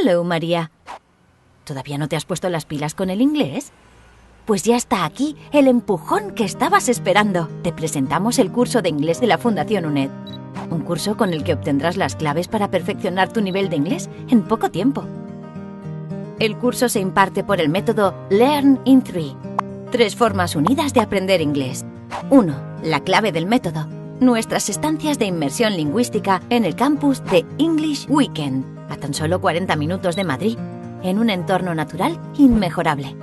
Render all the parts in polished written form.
Hello, María. ¿Todavía no te has puesto las pilas con el inglés? Pues ya está aquí el empujón que estabas esperando. Te presentamos el curso de inglés de la Fundación UNED. Un curso con el que obtendrás las claves para perfeccionar tu nivel de inglés en poco tiempo. El curso se imparte por el método Learn in 3. 3 formas unidas de aprender inglés. 1. La clave del método. Nuestras estancias de inmersión lingüística en el campus de English Weekend, a tan solo 40 minutos de Madrid, en un entorno natural inmejorable.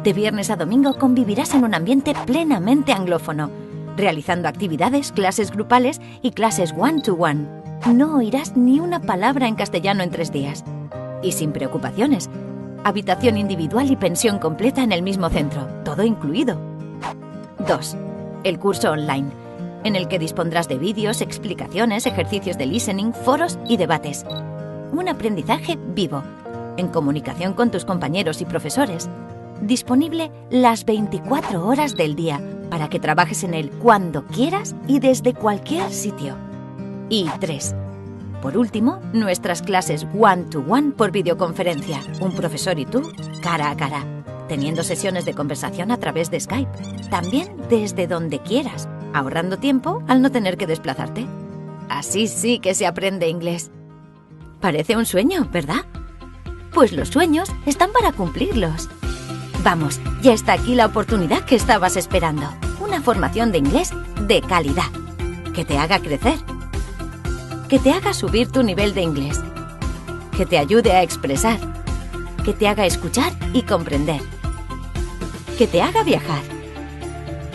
De viernes a domingo convivirás en un ambiente plenamente anglófono, realizando actividades, clases grupales y clases one-to-one. No oirás ni una palabra en castellano en 3 días. Y sin preocupaciones. Habitación individual y pensión completa en el mismo centro, todo incluido. 2. El curso online, en el que dispondrás de vídeos, explicaciones, ejercicios de listening, foros y debates. Un aprendizaje vivo, en comunicación con tus compañeros y profesores. Disponible las 24 horas del día, para que trabajes en él cuando quieras y desde cualquier sitio. Y 3. Por último, nuestras clases one-to-one por videoconferencia, un profesor y tú, cara a cara, teniendo sesiones de conversación a través de Skype, también desde donde quieras, ahorrando tiempo al no tener que desplazarte. Así sí que se aprende inglés. Parece un sueño, ¿verdad? Pues los sueños están para cumplirlos. Vamos, ya está aquí la oportunidad que estabas esperando. Una formación de inglés de calidad, que te haga crecer, que te haga subir tu nivel de inglés, que te ayude a expresar, que te haga escuchar y comprender, que te haga viajar,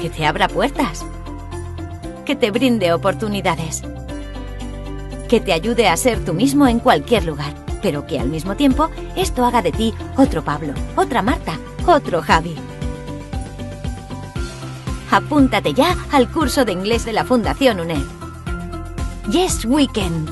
que te abra puertas, que te brinde oportunidades, que te ayude a ser tú mismo en cualquier lugar, pero que al mismo tiempo esto haga de ti otro Pablo, otra Marta, otro Javi. Apúntate ya al curso de inglés de la Fundación UNED. Yes Weekend.